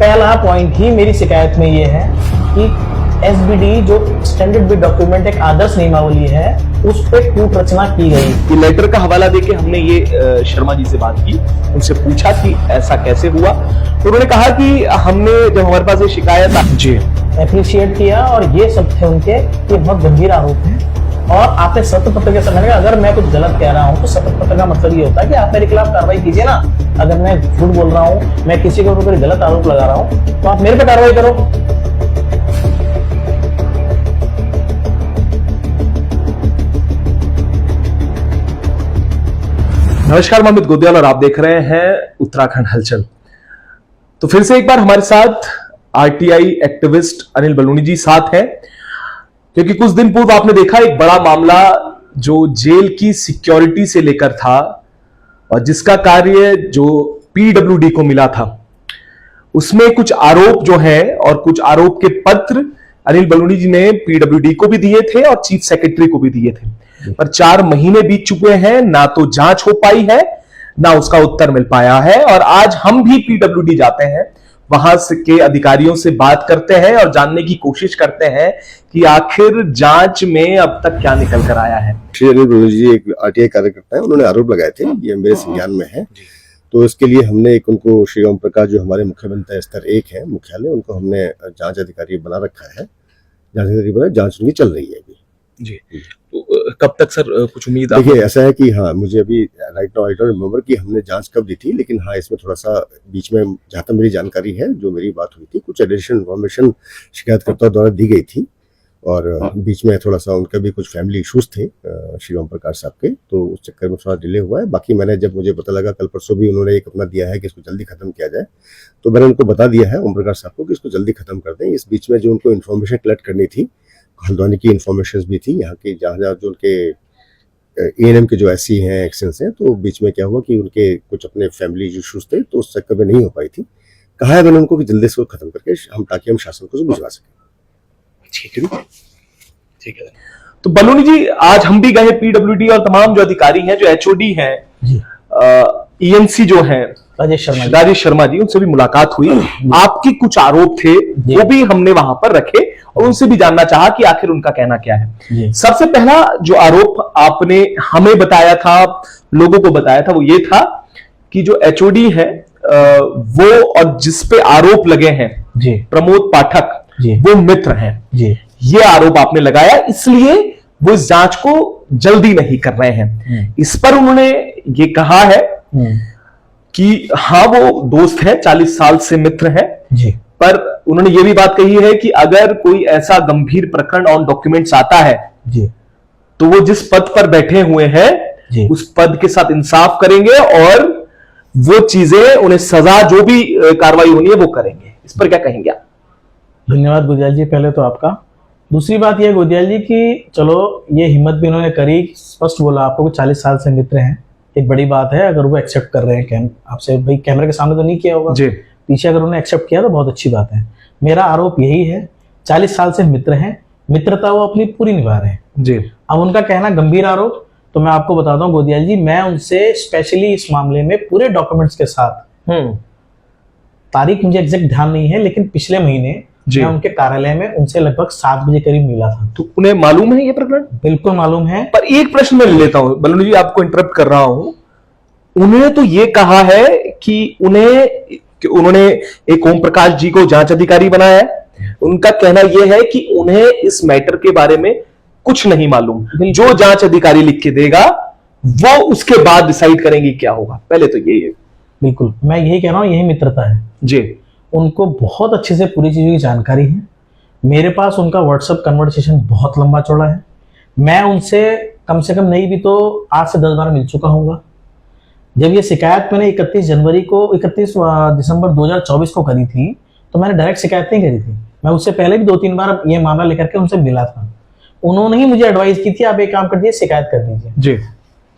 पहला पॉइंट ही मेरी शिकायत में ये है कि एसबीडी जो स्टैंडर्ड बिड डॉक्यूमेंट एक आदर्श नियमावली है उस पे कूट रचना की गई। ये लेटर का हवाला देके हमने ये शर्मा जी से बात की, उनसे पूछा कि ऐसा कैसे हुआ, तो उन्होंने कहा कि हमने जब हमारे पास ये शिकायत जी एप्रिशिएट किया और ये सब थे उनके, ये बहुत गंभीर आरोप है और आपने सत्य पत्र के समय अगर मैं कुछ गलत कह रहा हूँ तो सत्य पत्र का मतलब ये होता है कि आप मेरे खिलाफ कार्रवाई कीजिए ना। अगर मैं झूठ बोल रहा हूँ, मैं किसी के ऊपर गलत आरोप लगा रहा हूँ तो आप मेरे पे कार्रवाई करो। नमस्कार, मैं अमित गोदियाल और आप देख रहे हैं उत्तराखंड हलचल। तो फिर से एक बार हमारे साथ आरटीआई एक्टिविस्ट अनिल बलूनी जी साथ हैं, क्योंकि कुछ दिन पूर्व आपने देखा एक बड़ा मामला जो जेल की सिक्योरिटी से लेकर था और जिसका कार्य जो पीडब्ल्यूडी को मिला था, उसमें कुछ आरोप जो है और कुछ आरोप के पत्र अनिल बलूनी जी ने पीडब्ल्यूडी को भी दिए थे और चीफ सेक्रेटरी को भी दिए थे। पर 4 महीने बीत चुके हैं, ना तो जांच हो पाई है ना उसका उत्तर मिल पाया है। और आज हम भी पीडब्ल्यूडी जाते हैं, वहां के अधिकारियों से बात करते हैं और जानने की कोशिश करते हैं कि आखिर जांच में अब तक क्या निकल कर आया है। श्री अनिल बलूनी जी एक आरटीआई कार्यकर्ता है, उन्होंने आरोप लगाए थे, ये मेरे संज्ञान में है। तो इसके लिए हमने एक उनको श्री ओम प्रकाश जो हमारे मुख्यमंत्री स्तर 1 है मुख्यालय, उनको हमने जांच अधिकारी बना रखा है। जांच अधिकारी बना, जांच उनकी चल रही है अभी जी। तो कब तक सर कुछ उम्मीद? देखिए ऐसा है कि हाँ, मुझे अभी right now I don't remember कि हमने जांच कब दी थी, लेकिन हाँ इसमें थोड़ा सा बीच में जहाँ तक मेरी जानकारी है, जो मेरी बात हुई थी, कुछ एडिशनल इन्फॉर्मेशन शिकायतकर्ता द्वारा दी गई थी और बीच में थोड़ा सा उनके भी कुछ फैमिली इश्यूज थे श्री ओम प्रकाश साहब के, तो उस चक्कर में थोड़ा डिले हुआ है। बाकी मैंने जब मुझे पता लगा, कल परसों भी उन्होंने एक अपना दिया है कि इसको जल्दी खत्म किया जाए, तो मैंने उनको बता दिया है ओम प्रकाश साहब को कि इसको जल्दी खत्म कर दें। इस बीच में जो उनको इन्फॉर्मेशन कलेक्ट करनी थी, हल्द्वानी की इन्फॉर्मेशन भी थी, यहाँ की जहाँ जो उनके एएनएम के जो एससी हैं, एक्सेंस हैं, तो बीच में क्या हुआ कि उनके कुछ अपने फैमिली इश्यूज थे, तो उस चक्कर में नहीं हो पाई थी। कहा है मैंने उनको कि जल्दी से खत्म करके हम, ताकि हम शासन को भिजवा सकें। ठीक है। तो बलूनी जी, आज हम भी गए पीडब्ल्यूडी और तमाम जो अधिकारी हैं, जो एचओडी हैं, ईएनसी जो हैं, राजेश शर्मा जी, उनसे भी मुलाकात हुई। आपके कुछ आरोप थे वो भी हमने वहां पर रखे और उनसे भी जानना चाहा कि आखिर उनका कहना क्या है। सबसे पहला जो आरोप आपने हमें बताया था, लोगों को बताया था, वो ये था कि जो एचओडी है वो और जिस पे आरोप लगे हैं प्रमोद पाठक, वो मित्र हैं। ये आरोप आपने लगाया, इसलिए वो इस जांच को जल्दी नहीं कर रहे हैं। इस पर उन्होंने ये कहा है कि हाँ वो दोस्त है, 40 साल से मित्र है जी। पर उन्होंने ये भी बात कही है कि अगर कोई ऐसा गंभीर प्रकरण ऑन डॉक्यूमेंट्स आता है जी, तो वो जिस पद पर बैठे हुए हैं उस पद के साथ इंसाफ करेंगे और वो चीजें, उन्हें सजा जो भी कार्रवाई होनी है वो करेंगे। इस पर क्या कहेंगे आप? धन्यवाद गोदियाल जी, पहले तो आपका। दूसरी बात यह गोदियाल जी कि चलो ये हिम्मत भी उन्होंने करी, स्पष्ट बोला आपको 40 साल से मित्र हैं, एक बड़ी बात है। अगर वो एक्सेप्ट कर रहे हैं आपसे, भाई कैमरे के सामने तो नहीं किया होगा जी, पीछे अगर उन्होंने एक्सेप्ट किया तो बहुत अच्छी बात है। मेरा आरोप यही है, 40 साल से मित्र हैं, मित्रता वो अपनी पूरी निभा रहे हैं जी। अब उनका कहना गंभीर आरोप, तो मैं आपको बताता हूँ गोदियाल जी, मैं उनसे स्पेशली इस मामले में पूरे डॉक्यूमेंट्स के साथ, तारीख मुझे एग्जैक्ट ध्यान नहीं है, लेकिन पिछले महीने मैं उनके कार्यालय में उनसे लगभग 7 बजे करीब मिला था। तो उन्हें मालूम है ये प्रकरण? बिल्कुल मालूम है। पर एक प्रश्न मैं लेता हूं बलूनी जी, आपको इंटरप्ट कर रहा हूं। उन्होंने तो ये कहा है कि उन्होंने एक ओम प्रकाश जी को जांच अधिकारी बनाया है। उनका कहना यह है कि उन्हें इस मैटर के बारे में कुछ नहीं मालूम, जो जांच अधिकारी लिख के देगा वो उसके बाद डिसाइड करेंगे क्या होगा। पहले तो यही है। बिल्कुल, मैं यही कह रहा हूं, यही मित्रता है जी। उनको बहुत अच्छे से पूरी चीजों की जानकारी है। मेरे पास उनका व्हाट्सएप कन्वर्सेशन बहुत लंबा चौड़ा है। मैं उनसे कम से कम नहीं भी तो 8 से 10 बार मिल चुका हूँगा। जब ये शिकायत मैंने 31 दिसंबर 2024 को करी थी, तो मैंने डायरेक्ट शिकायत नहीं करी थी। मैं उससे पहले भी 2-3 बार ये मामला लेकर के उनसे मिला था। उन्होंने ही मुझे एडवाइस की थी, आप एक काम कर दीजिए, शिकायत कर दीजिए जी।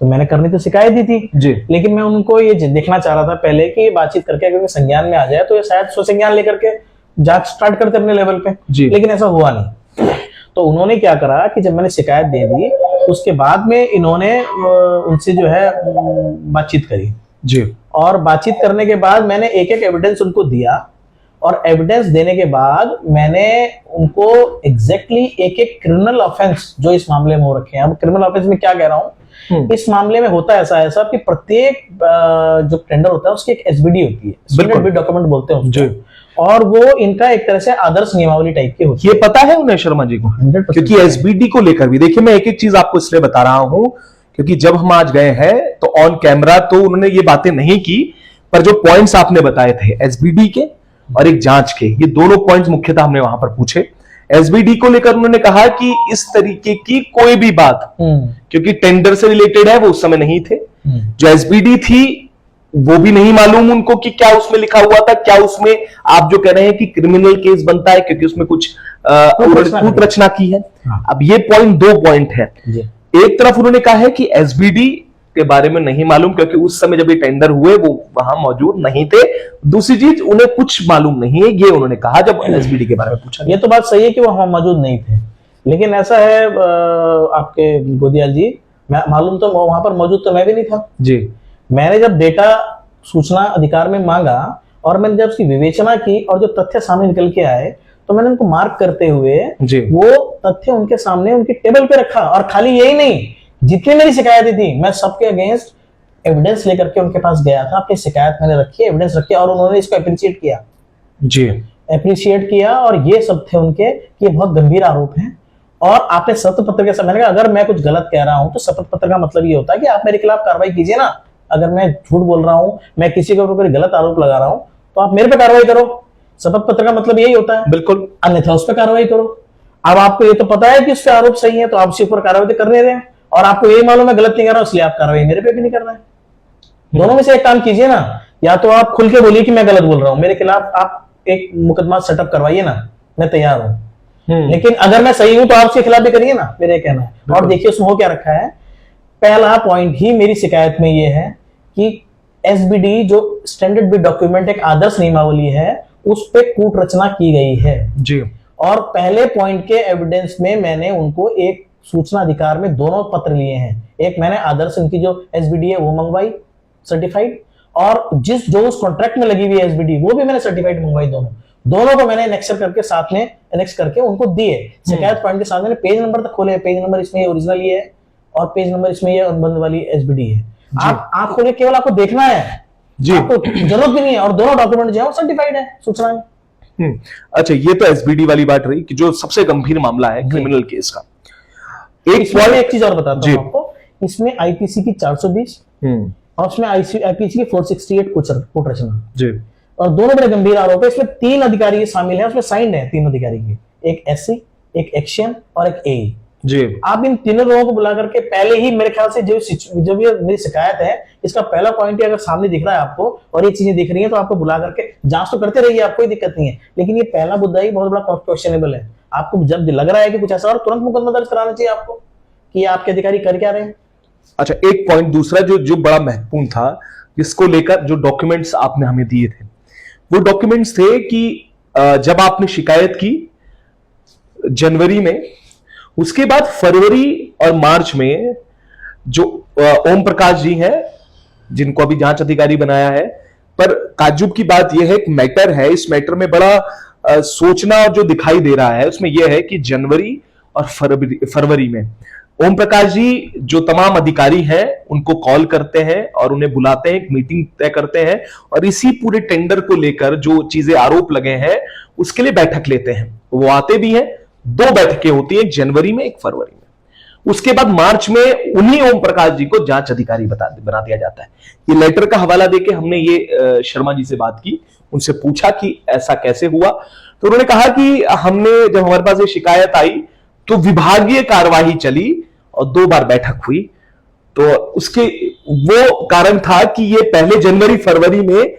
तो मैंने करनी तो शिकायत दी थी जी, लेकिन मैं उनको ये देखना चाह रहा था पहले कि बातचीत करके अगर संज्ञान में आ जाए तो ये शायद स्वसंज्ञान लेकर के जांच स्टार्ट करते अपने लेवल पे जी, लेकिन ऐसा हुआ नहीं। तो उन्होंने क्या करा कि जब मैंने शिकायत दे दी, उसके बाद में इन्होंने उनसे जो है बातचीत करी जी, और बातचीत करने के बाद मैंने एक एक एविडेंस उनको दिया और एविडेंस देने के बाद मैंने उनको एग्जैक्टली एक एक क्रिमिनल ऑफेंस जो इस मामले में हो रखे हैं, अब क्रिमिनल ऑफेंस में क्या कह रहा हूँ, इस मामले में होता ऐसा है साहब कि प्रत्येक जो टेंडर होता है उसकी एक एसबीडी होती है, स्टैंडर्ड बिड डॉक्यूमेंट बोलते हैं उसको, और वो इनका एक तरह से आदर्श नियमावली टाइप की होती है। ये पता है उन्हें शर्मा जी को? 100% क्योंकि एसबीडी को लेकर भी देखिए, मैं एक एक चीज आपको इसलिए बता रहा हूं क्योंकि जब हम आज गए हैं तो ऑन कैमरा तो उन्होंने ये बातें नहीं की, पर जो पॉइंट्स आपने बताए थे एसबीडी के और एक जांच के, ये दोनों पॉइंट्स मुख्यतः हमने वहां पर पूछे। एसबीडी को लेकर उन्होंने कहा कि इस तरीके की कोई भी बात, क्योंकि टेंडर से रिलेटेड है, वो उस समय नहीं थे। जो एसबीडी थी वो भी नहीं मालूम उनको कि क्या उसमें लिखा हुआ था, क्या उसमें आप जो कह रहे हैं कि क्रिमिनल केस बनता है क्योंकि उसमें कुछ कूट रचना की है। अब ये पॉइंट, दो पॉइंट है। एक तरफ उन्होंने कहा है कि एसबीडी के बारे में नहीं मालूम क्योंकि उस समय जब ये टेंडर हुए वो वहां मौजूद नहीं थे। दूसरी चीज, उन्हें कुछ मालूम नहीं है, ये उन्होंने कहा जब एसबीडी के बारे में पूछा। ये तो बात सही है कि वो वहां मौजूद नहीं थे, लेकिन ऐसा है आपके गोदियाल जी, मालूम तो वहां पर मौजूद तो मैं भी नहीं था जी। मैंने जब डेटा सूचना अधिकार में मांगा और मैंने जब उसकी विवेचना की और जो तथ्य सामने निकल के आए तो मैंने उनको मार्क करते हुए वो तथ्य उनके सामने उनकी टेबल पे रखा। और खाली यही नहीं, जितनी मेरी शिकायतें थी मैं सबके अगेंस्ट एविडेंस लेकर के उनके पास गया था, अपनी शिकायत मैंने रखी, एविडेंस रखी और उन्होंने इसको अप्रिशिएट किया जी, अप्रिशिएट किया। और ये सब थे उनके कि बहुत गंभीर आरोप हैं। और आपने शपथ पत्र के समय अगर मैं कुछ गलत कह रहा हूं तो शपथ पत्र का मतलब ये होता है कि आप मेरे खिलाफ कार्रवाई कीजिए ना। अगर मैं झूठ बोल रहा हूं, मैं किसी के ऊपर गलत आरोप लगा रहा हूं तो आप मेरे पे कार्रवाई करो। शपथ पत्र का मतलब यही होता है, बिल्कुल, अन्यथा उस पर कार्रवाई करो। अब आपको ये तो पता है कि उस पर आरोप सही है तो आप उसके ऊपर कार्रवाई करने दें, और आपको यही मालूम है गलत नहीं कर रहा इसलिए आप कार्रवाई मेरे पे भी नहीं कर रहे हैं। दोनों में से एक काम कीजिए ना, या तो आप खुल के बोलिए कि मैं गलत बोल रहा हूं, मेरे खिलाफ आप एक मुकदमा सेटअप करवाइए ना, मैं तैयार हूं। लेकिन अगर मैं सही हूं तो आप उसके खिलाफ भी करिए ना, मेरा कहना है। और देखिए उसमें हो क्या रखा है, पहला पॉइंट ही मेरी शिकायत में यह है कि एसबीडी जो स्टैंडर्ड बिड डॉक्यूमेंट एक आदर्श नियमावली है उस पे कूट रचना की गई है जी। और पहले पॉइंट के एविडेंस में मैंने उनको एक सूचना अधिकार में दोनों पत्र लिए हैं। एक मैंने आदर्श इनकी जो एसबीडी है वो मंगवाई सर्टिफाइड, और जो उस कॉन्ट्रैक्ट में लगी हुई है एसबीडी वो भी मैंने सर्टिफाइड मंगवाई। दोनों को मैंने एनेक्स करके साथ में एनेक्स करके उनको दिए। शिकायत पॉइंट के साथ मैंने पेज नंबर तक खोले, पेज नंबर इसमें ओरिजिनल ये है और पेज नंबर इसमें ये अनुबंध वाली एसबीडी है। आप खोले, केवल आपको देखना है जी, आपको जरूरत भी नहीं है। और दोनों डॉक्यूमेंट जो है सर्टिफाइड है सूचना में। अच्छा, ये तो एसबीडी वाली बात रही कि जो सबसे गंभीर मामला है क्रिमिनल केस का। एक चीज और बताता हूं आपको, इसमें आईपीसी की 420 और उसमें आईपीसी की 468 कूट रचना जी, और दोनों बड़े गंभीर आरोप है। इसमें 3 अधिकारी शामिल है, उसमें साइंड है 3 अधिकारी की, एक एससी, एक एक्शन और एक ए जी। आप इन तीनों लोगों को बुला करके पहले ही, मेरे ख्याल से जो भी मेरी शिकायत है इसका पहला पॉइंट ही अगर सामने दिख रहा है आपको और ये चीजें दिख रही हैं तो आपको बुला करके जांच तो करते रहिए, आपको कोई दिक्कत नहीं है। लेकिन ये पहला मुद्दा ही बहुत बड़ा क्वेश्चनेबल है। आपको जब लग रहा है कि कुछ ऐसा और तुरंत मुकदमा दर्ज कराना चाहिए आपको कि आपके अधिकारी कर क्या रहे हैं। अच्छा, एक पॉइंट दूसरा जो बड़ा महत्वपूर्ण था, जिसको लेकर जो डॉक्यूमेंट्स आपने हमें दिए थे, वो डॉक्यूमेंट्स थे कि जब आपने शिकायत की जनवरी में, उसके बाद फरवरी और मार्च में जो ओम प्रकाश जी हैं जिनको अभी जांच अधिकारी बनाया है, पर ताज्जुब की बात यह है, एक मैटर है, इस मैटर में बड़ा सोचना और जो दिखाई दे रहा है उसमें यह है कि जनवरी और फरवरी में ओम प्रकाश जी जो तमाम अधिकारी हैं उनको कॉल करते हैं और उन्हें बुलाते हैं, एक मीटिंग तय करते हैं और इसी पूरे टेंडर को लेकर जो चीजें आरोप लगे हैं उसके लिए बैठक लेते हैं। वो आते भी हैं, 2 बैठकें होती हैं, एक जनवरी में एक फरवरी में। उसके बाद मार्च में उन्हीं ओम प्रकाश जी को जांच अधिकारी बना दिया जाता है। ये लेटर का हवाला देके हमने ये शर्मा जी से बात की, उनसे पूछा कि ऐसा कैसे हुआ, तो उन्होंने कहा कि हमने जब हमारे पास ये शिकायत आई तो विभागीय कार्यवाही चली और 2 बार बैठक हुई, तो उसके वो कारण था कि ये पहले जनवरी फरवरी में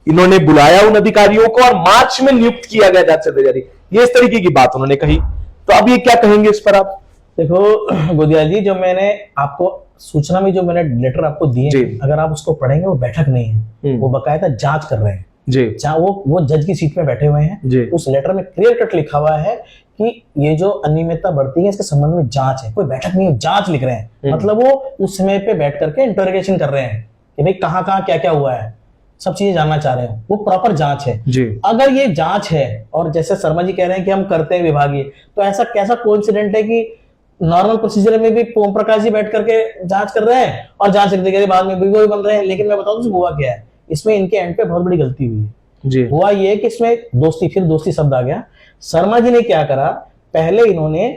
इन्होंने बुलाया उन अधिकारियों को और मार्च में नियुक्त किया गया जांच अधिकारी। ये इस तरीके की बात उन्होंने कही। तो अब ये क्या कहेंगे इस पर आप? देखो गोदियाल जी, जो मैंने आपको सूचना में जो मैंने लेटर आपको दिए, अगर आप उसको पढ़ेंगे वो बैठक नहीं है, वो बकायदा जांच कर रहे हैं जी। वो जज की सीट में बैठे हुए हैं। उस लेटर में क्लियर कट लिखा हुआ है कि ये जो अनियमितता बढ़ती है इसके संबंध में जांच है, कोई बैठक नहीं है, जांच लिख रहे हैं। मतलब वो उस समय पे बैठ करके इंटरोगेशन कर रहे हैं कि भाई कहाँ क्या क्या हुआ है, सब चीजें जानना चाह रहे हो, वो प्रॉपर जांच है जी। अगर ये जांच है और जैसे शर्मा जी कह रहे हैं कि हम करते हैं विभागीय, तो ऐसा कैसा कोइंसिडेंट है कि नॉर्मल प्रोसीजर में भी ओम प्रकाश जी बैठ करके जांच कर रहे हैं और जांच करते बाद में भी बन रहे हैं। लेकिन मैं बताऊं तो हुआ क्या है, इसमें इनके एंड पे बहुत बड़ी गलती हुई है जी। हुआ ये कि इसमें दोस्ती शब्द आ गया। शर्मा जी ने क्या करा, पहले इन्होंने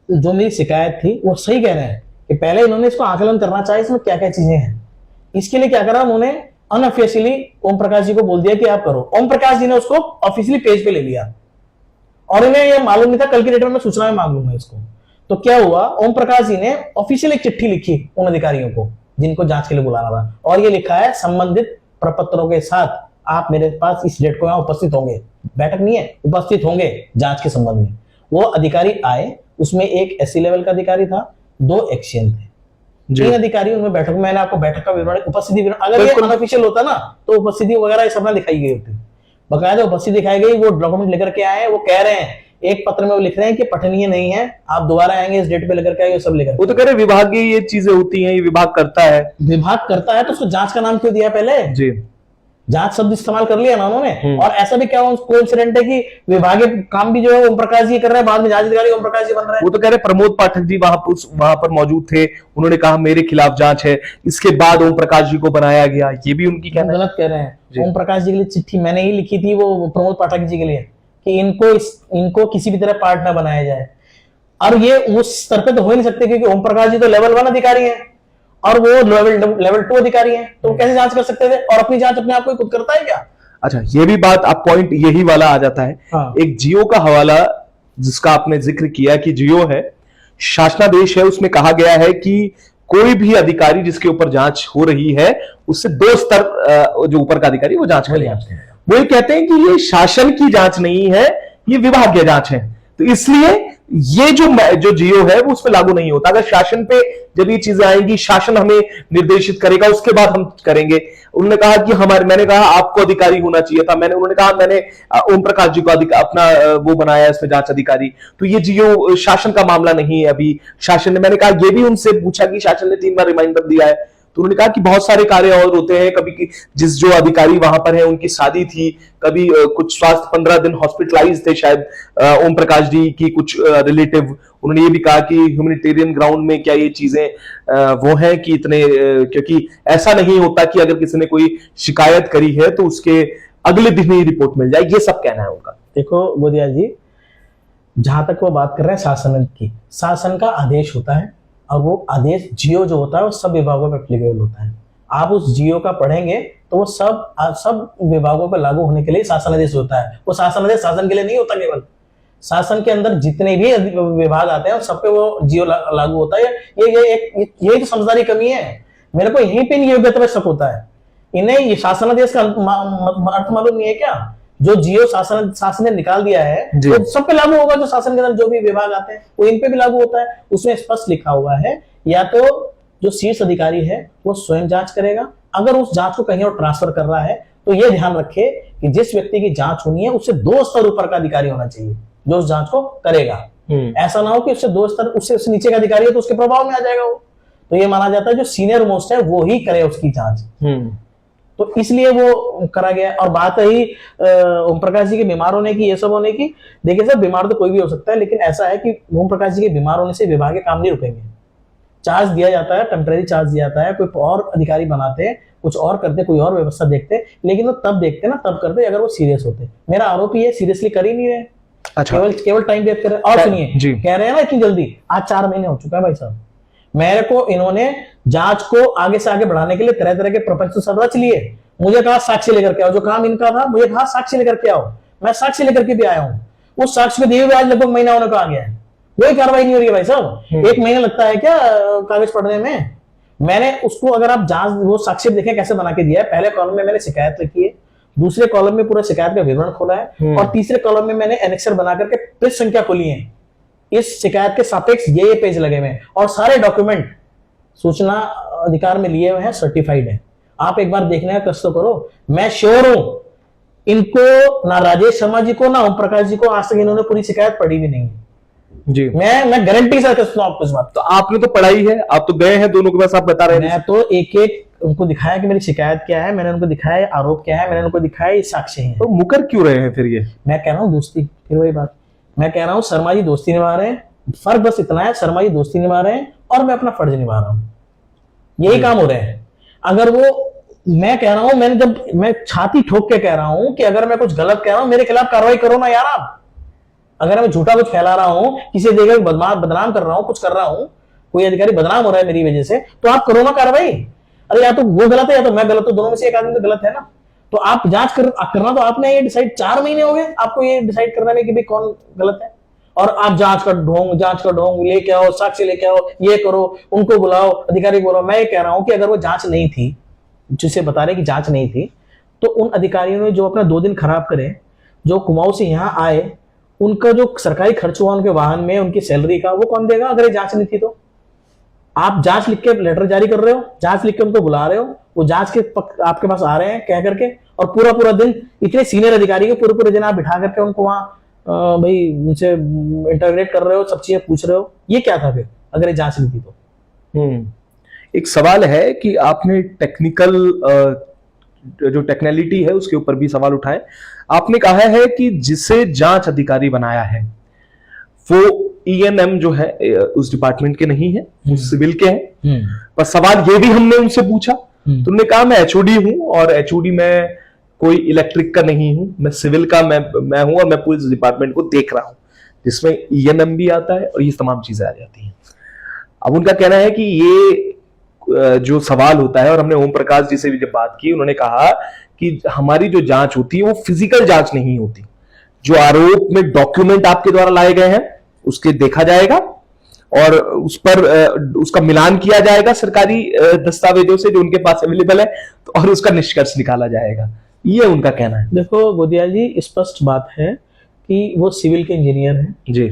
जो मेरी शिकायत थी वो सही कह रहे हैं कि पहले इन्होंने इसको आकलन करना चाहिए इसमें क्या क्या चीजें हैं। इसके लिए क्या करा, उन्होंने अनऑफिशियली ओम प्रकाश जी को बोल दिया कि आप करो। ओम प्रकाश जी ने उसको ऑफिशियली पेज पे ले लिया और इन्हें यह मालूम नहीं था, कल की डेट में मैं सूचना में मांग लूंगा इसको। तो क्या हुआ, ओम प्रकाश जी ने ऑफिशियल एक चिट्ठी लिखी उन अधिकारियों को जिनको जांच के लिए बुलाना था, और ये लिखा है संबंधित प्रपत्रों के साथ आप मेरे पास इस डेट को यहाँ उपस्थित होंगे, बैठक नहीं है, उपस्थित होंगे जांच के संबंध में। वो अधिकारी आए, उसमें एक एससी लेवल का अधिकारी था, 2 एक्शियन थे, 3 अधिकारी उनमें बैठक में। मैंने आपको बैठक का विवरण, उपस्थिति विवरण, अगर ये अनऑफिशियल होता ना तो उपस्थिति वगैरह ये सब दिखाई गई होती, बकायदा उपस्थिति दिखाई गई। वो डॉक्यूमेंट लेकर के आए, वो कह रहे हैं एक पत्र में वो लिख रहे हैं कि पठनीय नहीं है, आप दोबारा आएंगे इस डेट पे लेकर के आएंगे, सब लेकर। वो तो कह रहे विभाग की ये चीजें होती हैं, ये विभाग करता है। विभाग करता है तो उसको जांच का नाम क्यों दिया पहले जी? जांच शब्द इस्तेमाल कर लिया ना उन्होंने। और ऐसा भी क्या कोइंसिडेंट है कि विभागीय काम भी जो है ओम प्रकाश जी कर रहे हैं, बाद में जांच अधिकारी ओम प्रकाश जी बन रहे हैं। वो तो कह रहे प्रमोद पाठक जी वहां पर मौजूद थे, उन्होंने कहा मेरे खिलाफ जांच है, इसके बाद ओम प्रकाश जी को बनाया गया, ये भी उनकी कहना है। गलत कह रहे हैं। ओम प्रकाश जी के लिए चिट्ठी मैंने ही लिखी थी वो प्रमोद पाठक जी के लिए कि इनको किसी भी तरह पार्ट ना बनाया जाए। और ये उस स्तर पे तो हो ही नहीं सकते क्योंकि ओम प्रकाश जी तो लेवल 1 अधिकारी हैं और वो लेवल 2 अधिकारी हैं, तो कैसे जांच कर सकते थे? और अपनी जांच अपने आप को खुद करता है क्या? अच्छा, ये भी बात, आप पॉइंट यही वाला आ जाता है। हाँ। एक जियो का हवाला जिसका आपने जिक्र किया कि जियो है, शासनादेश है, उसमें कहा गया है कि कोई भी अधिकारी जिसके ऊपर जांच हो रही है उससे 2 स्तर जो ऊपर का अधिकारी वो जांच करेगा। वो ये कहते हैं कि ये शासन की जांच नहीं है, ये विभागीय जांच है, तो इसलिए ये जो जियो है वो उस पर लागू नहीं होता। अगर शासन पे जब ये चीजें आएंगी, शासन हमें निर्देशित करेगा, उसके बाद हम करेंगे। उन्होंने कहा कि मैंने कहा आपको अधिकारी होना चाहिए था, उन्होंने कहा मैंने ओम प्रकाश जी को अपना वो बनाया इसमें जांच अधिकारी, तो ये जियो शासन का मामला नहीं है। अभी शासन ने, मैंने कहा ये भी उनसे पूछा कि शासन ने 3 बार रिमाइंडर दिया है, तो उन्होंने कहा कि बहुत सारे कार्य और होते हैं, कभी की जिस जो अधिकारी वहां पर है उनकी शादी थी, कभी कुछ स्वास्थ्य 15 दिन हॉस्पिटलाइज थे शायद ओम प्रकाश जी की कुछ रिलेटिव। उन्होंने ये भी कहा कि ह्यूमैनिटेरियन ग्राउंड में क्या ये चीजें वो हैं कि इतने, क्योंकि ऐसा नहीं होता कि अगर किसी ने कोई शिकायत करी है तो उसके अगले दिन ही रिपोर्ट मिल जाए, ये सब कहना है उनका। देखो गोदिया जी, जहां तक वो बात कर रहे हैं शासन की, शासन का आदेश होता है और वो आदेश जियो जो होता है वो सब विभागों पे एप्लीकेबल होता है। आप उस जियो का पढ़ेंगे तो वो सब विभागों पर लागू होने के लिए शासन आदेश होता है। वो शासन आदेश शासन के लिए नहीं होता, केवल शासन के अंदर जितने भी विभाग आते हैं सब पे वो जियो लागू होता है। ये तो समझदारी कमी है। मेरे को यहीं पे योग्यता में शक होता है, इन्हें ये शासन आदेश का अर्थ मालूम नहीं है क्या? जो जियो शासन ने निकाल दिया है वो सब पे लागू होगा, जो शासन के अंदर जो भी विभाग आते हैं वो इन पे भी लागू होता है। उसमें स्पष्ट लिखा हुआ है या तो जो शीर्ष अधिकारी है वो स्वयं जांच करेगा, अगर उस जांच को कहीं और ट्रांसफर कर रहा है तो ये ध्यान रखे कि जिस व्यक्ति की जांच होनी है उससे 2 स्तर ऊपर का अधिकारी होना चाहिए जो उस जांच को करेगा। ऐसा ना हो कि उससे 2 स्तर उससे नीचे का अधिकारी है तो उसके प्रभाव में आ जाएगा वो। तो ये माना जाता है जो सीनियर मोस्ट है वो ही करे उसकी जांच, तो इसलिए वो करा गया। और बात रही ओम प्रकाश जी के बीमार होने की, ये सब होने की, देखिए सर बीमार तो कोई भी हो सकता है, लेकिन ऐसा है कि ओम प्रकाश जी के बीमार होने से विभाग के काम नहीं रुकेंगे। चार्ज दिया जाता है, टेम्परेरी चार्ज दिया जाता है, कोई और अधिकारी बनाते हैं, कुछ और करते, कोई और व्यवस्था देखते, लेकिन वो तब देखते ना, तब करते अगर वो सीरियस होते। मेरा आरोप ये सीरियसली कर ही नहीं रहे। अच्छा। केवल टाइम वेस्ट कर रहे। और सुनिए, कह रहे हैं ना इतनी जल्दी, आज 4 महीने हो चुका है भाई साहब। मेरे को इन्होंने जांच को आगे से आगे बढ़ाने के लिए तरह तरह के प्रपंच सब रच लिए। मुझे कहा साक्ष्य लेकर के आओ, जो काम इनका था मुझे कहा साक्ष्य लेकर के आओ, मैं साक्ष्य लेकर के भी आया हूं। उस साक्ष्य में दिए हुए आज लगभग महीना होने को आ गया है, कोई कार्रवाई नहीं हो रही है भाई साहब। 1 महीना लगता है क्या कागज पढ़ने में? मैंने उसको, अगर आप जांच वो साक्ष्य देखें कैसे बना के दिया है, पहले कॉलम में मैंने शिकायत लिखी है, दूसरे कॉलम में पूरा शिकायत का विवरण खोला है, और तीसरे कॉलम में मैंने एनेक्सर बना करके पृष्ठ संख्या खोली है। इस शिकायत के सापेक्ष ये पेज लगे हुए हैं और सारे डॉक्यूमेंट सूचना अधिकार में लिए हुए हैं, सर्टिफाइड है। आप एक बार देखने का कष्ट तो करो। मैं श्योर हूं इनको, ना राजेश शर्मा जी को ना ओम प्रकाश जी को आज तक इन्होंने पूरी शिकायत पढ़ी भी नहीं है जी। मैं गारंटी से कहता हूं आपको इस बात। तो आपने तो पढ़ाई है, आप तो गए हैं दोनों के पास, आप बता रहे हैं। मैं तो एक उनको दिखाया कि मेरी शिकायत क्या है, मैंने उनको दिखाया आरोप क्या है, मैंने उनको दिखाया ये साक्ष्य है। तो मुकर क्यों रहे हैं फिर ये? मैं कह रहा हूँ दोस्ती, फिर वही बात मैं कह रहा हूँ, शर्मा जी दोस्ती निभा रहे हैं, फर्क बस इतना है, शर्मा जी दोस्ती निभा रहे हैं और मैं अपना फर्ज निभा रहा हूँ, यही काम हो रहे हैं। अगर वो, मैं कह रहा हूं, मैं छाती ठोक के कह रहा हूं कि अगर मैं कुछ गलत कह रहा हूं मेरे खिलाफ कार्रवाई करो ना यार आप। अगर मैं झूठा कुछ फैला रहा हूं, किसी जगह बदनाम कर रहा हूं, कुछ कर रहा हूं, कोई अधिकारी बदनाम हो रहा है मेरी वजह से, तो आप करो ना कार्रवाई। अरे या तो वो गलत है या तो मैं गलत हूं, दोनों में से एक आदमी तो गलत है ना। तो आप जांच करना तो आपने ये डिसाइड, 4 महीने हो गए आपको ये डिसाइड करने में कि भाई कौन गलत है, और आप जांच का ढोंग लेके आओ, साक्ष्य लेके आओ, ये करो, उनको बुलाओ, अधिकारी को बुलाओ। मैं ये कह रहा हूं कि अगर वो जांच नहीं थी, जिसे बता रहे कि जांच नहीं थी, तो उन अधिकारियों ने जो अपना 2 दिन खराब करे, जो कुमाऊं से यहाँ आए, उनका जो सरकारी खर्च हुआ उनके वाहन में, उनकी सैलरी का, वो कौन देगा अगर ये जांच नहीं थी तो? आप जांच लिख के लेटर जारी कर रहे हो, जांच लिख के उनको बुला रहे हो, वो जांच के आपके पास आ रहे हैं कह करके, और पूरा दिन इतने सीनियर अधिकारी के पूरे दिन आप बिठा करके उनको वहां भाई उनसे इंटरोगेट कर रहे हो, सब चीजें पूछ रहे हो। ये क्या था फिर अगर ये जांच नहीं थी तो? एक सवाल है कि आपने टेक्निकल जो टेक्निकलिटी है उसके ऊपर भी सवाल उठाए। आपने कहा है कि जिसे जांच अधिकारी बनाया है वो ईएनएम जो है उस डिपार्टमेंट के नहीं है, वो सिविल के हैं। पर सवाल ये भी हमने उनसे पूछा, तुमने कहा मैं एचओडी हूं और एचओडी में कोई इलेक्ट्रिक का नहीं हूं, मैं सिविल का मैं हूं और मैं पूरे डिपार्टमेंट को देख रहा हूं, जिसमें ईएनएम भी आता है और ये तमाम चीजें आ जाती हैं। अब उनका कहना है कि ये जो सवाल होता है, और हमने ओम प्रकाश जी से भी जब बात की, उन्होंने कहा कि हमारी जो जांच होती है वो फिजिकल जांच नहीं होती। जो आरोप में डॉक्यूमेंट आपके द्वारा लाए गए हैं उसके देखा जाएगा और उस पर उसका मिलान किया जाएगा सरकारी दस्तावेजों से जो उनके पास अवेलेबल है, और उसका निष्कर्ष निकाला जाएगा। ये उनका कहना है। देखो गोदिया जी, स्पष्ट बात है कि वो सिविल के इंजीनियर हैं जी।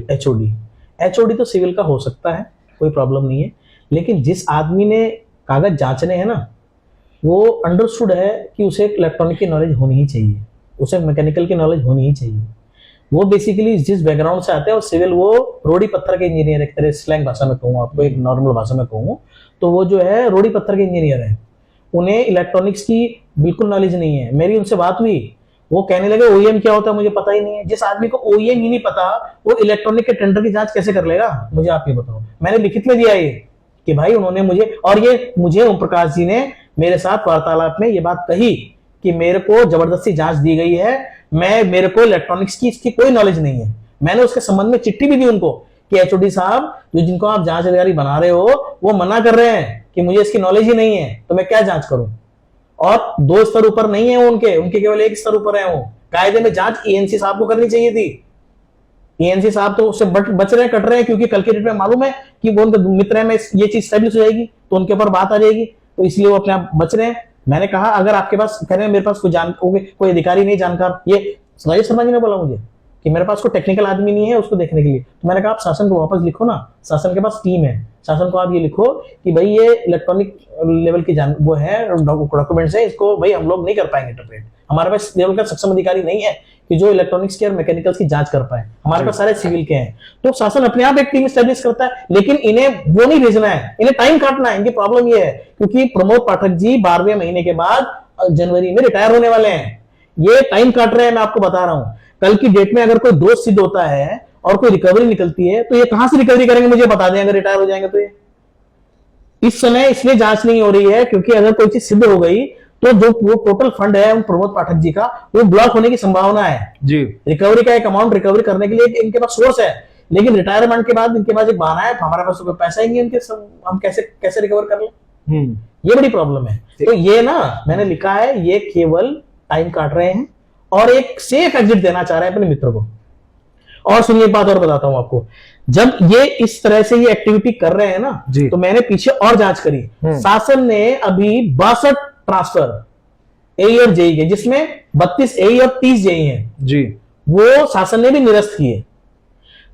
एचओडी तो सिविल का हो सकता है, कोई प्रॉब्लम नहीं है, लेकिन जिस आदमी ने कागज जांचने हैं ना, वो अंडरस्टूड है कि उसे इलेक्ट्रॉनिक की नॉलेज होनी ही चाहिए, उसे मैकेनिकल की नॉलेज होनी ही चाहिए। वो बेसिकली जिस बैकग्राउंड से आते हैं, और सिविल वो रोड़ी पत्थर के इंजीनियर, एक तरह स्लैंग भाषा में कहूँ आपको, एक नॉर्मल भाषा में कहूँ तो वो जो है रोड़ी पत्थर के इंजीनियर है, उन्हें इलेक्ट्रॉनिक्स की बिल्कुल नॉलेज नहीं है। मेरी उनसे बात हुई, वो कहने लगे ओईएम क्या होता है मुझे पता ही नहीं है। जिस आदमी को ओईएम ही नहीं पता वो इलेक्ट्रॉनिक के टेंडर की जांच कैसे कर लेगा, मुझे आप ये बताओ। मैंने लिखित में दिया ये कि भाई उन्होंने मुझे ओम प्रकाश जी ने मेरे साथ वार्तालाप में ये बात कही कि मेरे को जबरदस्ती जांच दी गई है, मेरे को इलेक्ट्रॉनिक्स की इसकी कोई नॉलेज नहीं है। मैंने उसके संबंध में चिट्ठी भी दी उनको कि एचओडी साहब, जो जिनको आप जांच अधिकारी बना रहे हो वो मना कर रहे हैं कि मुझे इसकी नॉलेज ही नहीं है, तो मैं क्या जांच करूं। और 2 स्तर ऊपर नहीं है उनके केवल 1 स्तर ऊपर है। वो कायदे में जांच ईएनसी साहब को करनी चाहिए थी। ईएनसी साहब तो उससे बच रहे कट रहे हैं, क्योंकि कल के डेट में मालूम है कि वो उनके मित्र में ये चीज स्टेब्लिश हो जाएगी तो उनके ऊपर बात आ जाएगी, तो इसलिए वो अपने आप बच रहे हैं। मैंने कहा अगर आपके पास, कह रहे हैं मेरे पास कोई अधिकारी नहीं जानकार, ये राजेश शर्मा जी ने बोला मुझे कि मेरे पास कोई टेक्निकल आदमी नहीं है उसको देखने के लिए। तो मैंने कहा आप शासन को वापस लिखो ना, शासन के पास टीम है, शासन को आप ये लिखो कि भाई ये इलेक्ट्रॉनिक लेवल की वो है डॉक्यूमेंट्स है, इसको भाई हम लोग नहीं कर पाएंगे इंटरप्रेट, हमारे पास लेवल का सक्षम अधिकारी नहीं है कि जो इलेक्ट्रॉनिक्स की और मैकेनिकल्स की जांच कर पाए, हमारे पास सारे सिविल के हैं। तो शासन अपने आप एक टीम स्टैब्लिश करता है, लेकिन इन्हें वो नहीं भेजना है, इन्हें टाइम काटना है। इनकी प्रॉब्लम ये है क्योंकि प्रमोद पाठक जी 12वें महीने के बाद जनवरी में रिटायर होने वाले हैं, ये टाइम काट रहे हैं। मैं आपको बता रहा हूं, कल की डेट में अगर कोई दोष सिद्ध होता है और कोई रिकवरी निकलती है तो ये कहां से रिकवरी करेंगे मुझे बता दें, अगर रिटायर हो जाएंगे तो। ये इस समय इसलिए जांच नहीं हो रही है क्योंकि अगर कोई चीज सिद्ध हो गई तो जो वो टोटल फंड है उन प्रमोद पाठक जी का, वो ब्लॉक होने की संभावना है जी। रिकवरी का एक अमाउंट रिकवरी करने के लिए इनके पास सोर्स है, लेकिन रिटायरमेंट के बाद इनके पास एक बहाना है, हमारे पास तो पैसा ही नहीं है, हम कैसे रिकवर कर ले। ये बड़ी प्रॉब्लम है। तो ये ना मैंने लिखा है, ये केवल टाइम काट रहे हैं और एक सेफ एग्जिट देना चाह रहे हैं अपने मित्र को। और सुनिए बात और बताता हूं आपको, जब ये इस तरह से ये एक्टिविटी कर रहे हैं ना, तो मैंने पीछे और जांच करी। शासन ने अभी 62 ट्रांसफर एई और जेई के, जिसमें 32 एई और 30 जेई हैं जी, वो शासन ने भी निरस्त किए।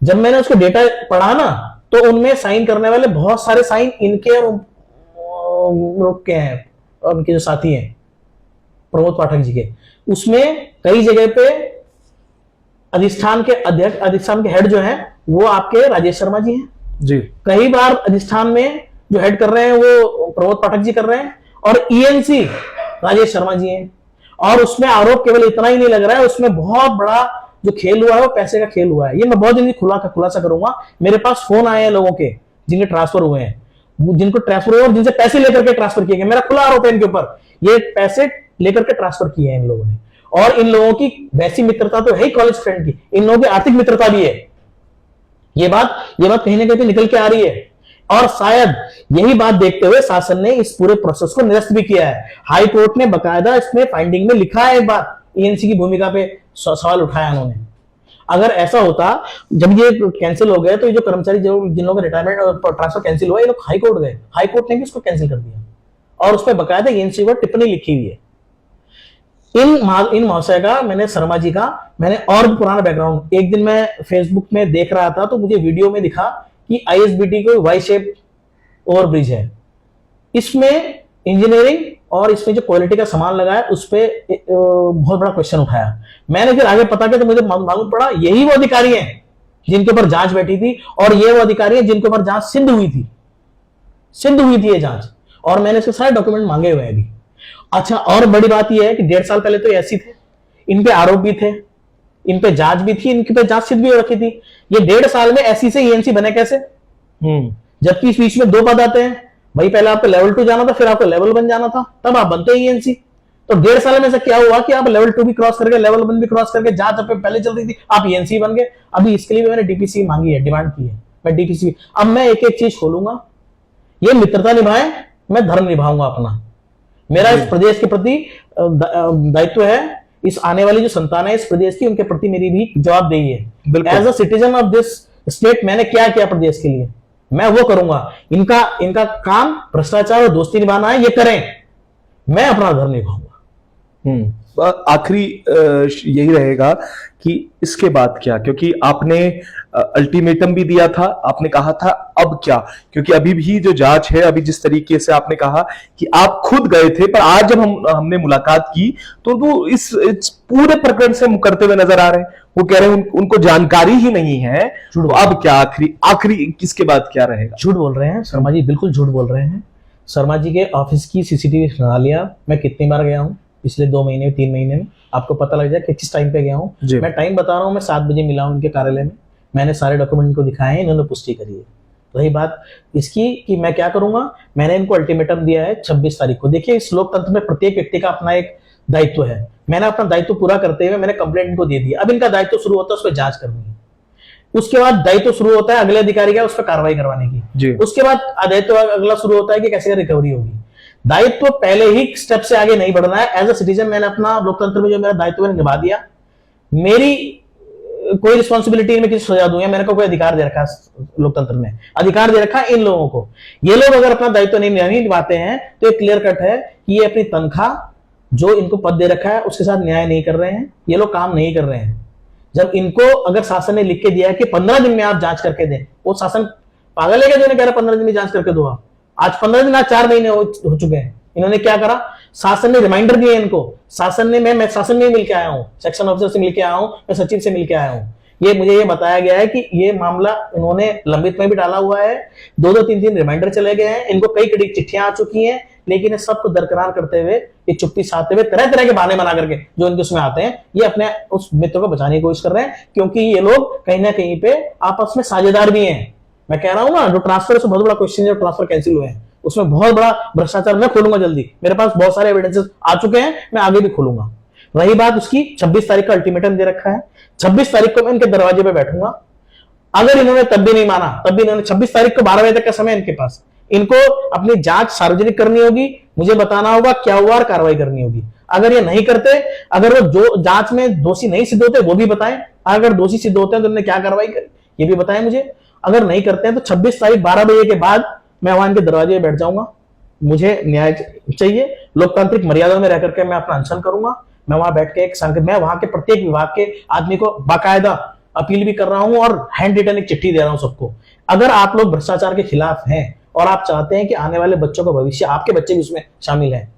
जब मैंने उसको डेटा पढ़ा ना, तो उनमें साइन करने वाले बहुत सारे साइन इनके और के हैं, और उनके जो साथी हैं प्रमोद पाठक जी के, उसमें कई जगह पे अधिष्ठान के अध्यक्ष, अधिष्ठान के हेड जो हैं वो आपके राजेश शर्मा जी हैं जी। कई बार अधिष्ठान में जो हेड कर रहे हैं वो प्रमोद पाठक जी कर रहे हैं, और ईएनसी राजेश शर्मा जी हैं। और उसमें आरोप केवल इतना ही नहीं लग रहा है, उसमें बहुत बड़ा जो खेल हुआ है वो पैसे का खेल हुआ है। ये मैं बहुत जल्दी खुलासा करूंगा। मेरे पास फोन आए हैं लोगों के जिनके ट्रांसफर हुए हैं, जिनको ट्रांसफर हुए और जिनसे पैसे लेकर के ट्रांसफर किए गए। मेरा खुला आरोप है इनके ऊपर, ये पैसे लेकर के ट्रांसफर किए हैं इन लोगों ने। और इन लोगों की वैसी मित्रता तो है ही कॉलेज फ्रेंड की, इन लोगों की आर्थिक मित्रता भी है। ये बात कहीं ना कहीं निकल के आ रही है। और शायद यही बात देखते हुए शासन ने इस पूरे प्रोसेस को निरस्त भी किया है। हाई कोर्ट ने बकायदा इसमें फाइंडिंग में लिखा है, एक बात ईएनसी की भूमिका पे सवाल उठाया उन्होंने। अगर ऐसा होता, जब ये कैंसिल हो गए तो ये जो कर्मचारी जिन लोगों का रिटायरमेंट और ट्रांसफर कैंसिल हुआ, ये लोग हाई कोर्ट गए, हाई कोर्ट ने भी उसको कैंसिल कर दिया और उस पर बकायदा ईएनसी पर टिप्पणी लिखी हुई है। इन महाशय का, मैंने शर्मा जी का, मैंने और भी पुराना बैकग्राउंड, एक दिन मैं फेसबुक में देख रहा था तो मुझे वीडियो में दिखा कि आईएसबीटी को वाई शेप ओवरब्रिज है, इसमें इंजीनियरिंग और इसमें जो क्वालिटी का सामान लगा है उस पर बहुत बड़ा क्वेश्चन उठाया। मैंने फिर आगे पता किया तो मुझे मालूम पड़ा यही वो अधिकारी हैं जिनके ऊपर जांच बैठी थी और ये वो अधिकारी हैं जिनके ऊपर जांच सिद्ध हुई थी ये जांच, और मैंने इसके सारे डॉक्यूमेंट मांगे हुए हैं अभी। अच्छा, और बड़ी बात यह है कि 1.5 साल पहले तो ऐसी थे, इन पे आरोप भी थे, इन पे जांच भी थी, इनके पे जांच सिद्ध भी हो रखी थी। ये 1.5 साल में ऐसी से ईएनसी बने कैसे? जबकि इस बीच में 2 पद आते हैं भाई, पहले आपको लेवल 2 जाना था, फिर आपको लेवल 1 जाना था, तब आप बनते हैं ईएनसी। तो 1.5 साल में से क्या हुआ कि आप लेवल 2 भी क्रॉस करके लेवल 1 भी क्रॉस करके, जांच आप पहले चल रही थी, आप ईएनसी बन गए। अभी इसके लिए भी मैंने डीपीसी मांगी है, डिमांड की है, मैं डीपीसी। अब मैं एक एक चीज खोलूंगा, ये मित्रता निभाए, मैं धर्म निभाऊंगा अपना। मेरा इस प्रदेश के प्रति दायित्व है, इस आने वाली जो संतान है इस प्रदेश की, उनके प्रति मेरी भी जवाबदेही है। As a citizen of this state मैंने क्या किया प्रदेश के लिए, मैं वो करूंगा। इनका काम भ्रष्टाचार और दोस्ती निभाना है, ये करें, मैं अपना धर्म निभाऊंगा। आखिरी यही रहेगा कि इसके बाद क्या, क्योंकि आपने अल्टीमेटम भी दिया था, आपने कहा था अब क्या, क्योंकि अभी भी जो जांच है, अभी जिस तरीके से आपने कहा कि आप खुद गए थे, पर आज जब हमने मुलाकात की तो वो इस पूरे प्रकरण से मुकरते हुए नजर आ रहे हैं। वो कह रहे हैं उनको जानकारी ही नहीं है। तो अब क्या आखिरी किसके बाद क्या रहेगा? झूठ बोल रहे हैं शर्मा जी, बिल्कुल झूठ बोल रहे हैं। शर्मा जी के ऑफिस की सीसीटीवी बना लिया, मैं कितनी बार गया हूँ पिछले 2 महीने 3 महीने में, आपको पता लग जाए कि किस टाइम पे गया हूँ। मैं टाइम बता रहा हूँ, मैं 7 बजे मिला हूँ उनके कार्यालय में, मैंने सारे डॉक्यूमेंट इनको दिखाए हैं, इन्होंने पुष्टि करी है। रही बात इसकी कि मैं क्या करूंगा, मैंने इनको अल्टीमेटम दिया है 26 तारीख को। देखिए, इस लोकतंत्र में प्रत्येक व्यक्ति का अपना एक दायित्व है, मैंने अपना दायित्व पूरा करते हुए मैंने कंप्लेंट इनको दे दी। अब इनका दायित्व शुरू होता है उस पर जांच करनी है, उसके बाद दायित्व शुरू होता है अगले अधिकारी का उस पर कार्रवाई करवाने की, उसके बाद दायित्व अगला शुरू होता है कि कैसे रिकवरी होगी। दायित्व पहले ही स्टेप से आगे नहीं बढ़ना है। एज अ सिटीजन मैंने अपना लोकतंत्र में जो मेरा दायित्व है निभा दिया, मेरी कोई रिस्पॉन्सिबिलिटी में किसी सजा दूंगा, मैंने को कोई अधिकार दे रखा है लोकतंत्र में, अधिकार दे रखा है इन लोगों को। ये लोग अगर अपना दायित्व नहीं निभाते हैं तो ये क्लियर कट है कि ये अपनी तनख्वाह जो इनको पद दे रखा है उसके साथ न्याय नहीं कर रहे हैं, ये लोग काम नहीं कर रहे हैं। जब इनको अगर शासन ने लिख के दिया है कि 15 दिन में आप जांच करके दें, वो शासन पागल है क्या जो कह रहा 15 दिन में जांच करके दो आप? आज 15 दिन, आज 4 महीने हो चुके हैं। इन्होंने क्या करा, शासन ने रिमाइंडर दिए इनको, शासन ने मैं शासन में मिल के आया हूं, सेक्शन ऑफिसर से मिल के आया हूं, मैं सचिव से मिल के आया हूं। ये मुझे ये बताया गया है कि ये मामला इन्होंने लंबित में भी डाला हुआ है, 2-2 3-3 रिमाइंडर चले गए हैं, इनको कई कड़ी चिट्ठियां आ चुकी हैं, लेकिन सबको दरकिनार करते हुए, ये चुप्पी साधते हुए, तरह तरह के बहाने बना करके जो इनके उसमें आते हैं, ये अपने उस मित्र को बचाने की कोशिश कर रहे हैं, क्योंकि ये लोग कहीं ना कहीं पे आपस में साझेदार भी हैं। मैं कह रहा हूं ना, जो ट्रांसफर है बहुत बड़ा क्वेश्चन है, ट्रांसफर कैंसिल हुए हैं, उसमें बहुत बड़ा भ्रष्टाचार मैं खोलूंगा जल्दी, मेरे पास बहुत सारे एविडेंसेस आ चुके हैं, मैं आगे भी खोलूंगा। रही बात उसकी, 26 तारीख का अल्टीमेटम दे रखा है, 26 तारीख को मैं इनके दरवाजे पे बैठूंगा। अगर इन्होंने तब भी नहीं माना, तब भी इन्होंने 26 तारीख को 12 बजे तक का समय इनके पास, इनको अपनी जांच सार्वजनिक करनी होगी, मुझे बताना होगा क्या हुआ और कार्रवाई करनी होगी। अगर ये नहीं करते, अगर वो जो जांच में दोषी नहीं सिद्ध होते वो भी बताएं, अगर दोषी सिद्ध होते हैं तो उन्होंने क्या कार्रवाई करी ये भी बताएं मुझे। अगर नहीं करते हैं तो 26 तारीख 12 बजे के बाद मैं वहां इनके दरवाजे पे बैठ जाऊंगा। मुझे न्याय चाहिए, लोकतांत्रिक मर्यादा में रह करके मैं अपना अनशन करूंगा। मैं वहां बैठ के मैं वहां के प्रत्येक विभाग के आदमी को बाकायदा अपील भी कर रहा हूं और हैंड रिटन एक चिट्ठी दे रहा हूं सबको। अगर आप लोग भ्रष्टाचार के खिलाफ हैं और आप चाहते हैं कि आने वाले बच्चों का भविष्य, आपके बच्चे भी उसमें शामिल हैं,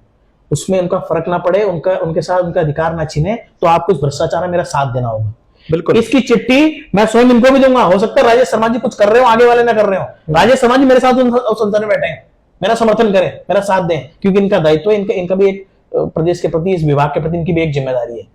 उसमें उनका फर्क ना पड़े, उनके साथ उनका अधिकार ना छीने, तो आपको इस भ्रष्टाचार में मेरा साथ देना होगा। बिल्कुल, इसकी चिट्ठी मैं स्वयं इनको भी दूंगा। हो सकता है राजेश शर्मा जी कुछ कर रहे हो, आगे वाले ना कर रहे हो, राजेश शर्मा जी मेरे साथ उस संसद में बैठे हैं, मेरा समर्थन करें, मेरा साथ दें, क्योंकि इनका दायित्व है, इनका भी एक प्रदेश के प्रति, इस विभाग के प्रति इनकी भी एक जिम्मेदारी है।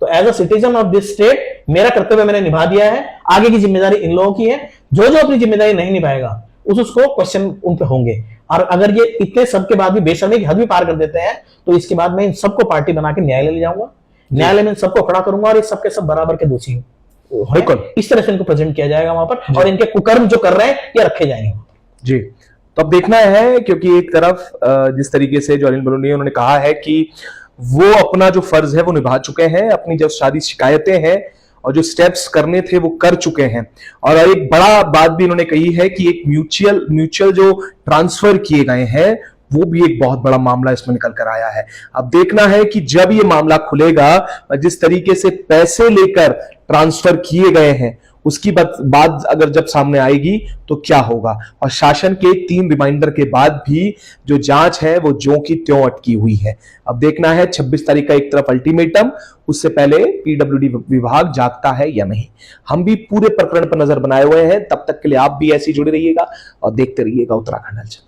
तो as a citizen of this state मेरा कर्तव्य मैंने निभा दिया है, आगे की जिम्मेदारी इन लोगों की है। जो जो अपनी जिम्मेदारी नहीं निभाएगा उसको क्वेश्चन उन पे होंगे, और अगर ये इतने सब के बाद भी बेशर्मी की हद भी पार कर देते हैं तो इसके बाद मैं इन सबको पार्टी बना के न्यायालय ले जाऊंगा, न्यायालय में इन सबको खड़ा करूंगा और ये सबके सब बराबर के दोषी बिल्कुल इस तरह से इनको प्रेजेंट किया जाएगा वहां पर, और इनके कुकर्म जो कर रहे हैं ये रखे जाएंगे जी। तो अब देखना है, क्योंकि एक तरफ जिस तरीके से जो अनिल बलूनी उन्होंने कहा है कि वो अपना जो फर्ज है वो निभा चुके हैं, अपनी जो सारी शिकायतें हैं और जो स्टेप्स करने थे वो कर चुके हैं, और एक बड़ा बात भी उन्होंने कही है कि एक म्यूचुअल जो ट्रांसफर किए गए हैं वो भी एक बहुत बड़ा मामला इसमें निकल कर आया है। अब देखना है कि जब ये मामला खुलेगा, जिस तरीके से पैसे लेकर ट्रांसफर किए गए हैं उसकी बात अगर जब सामने आएगी तो क्या होगा, और शासन के 3 रिमाइंडर के बाद भी जो जांच है वो ज्यों की त्यों अटकी हुई है। अब देखना है 26 तारीख का एक तरफ अल्टीमेटम, उससे पहले पीडब्ल्यूडी विभाग जागता है या नहीं। हम भी पूरे प्रकरण पर नजर बनाए हुए हैं, तब तक के लिए आप भी ऐसे जुड़े रहिएगा और देखते रहिएगा उत्तराखंड हलचल।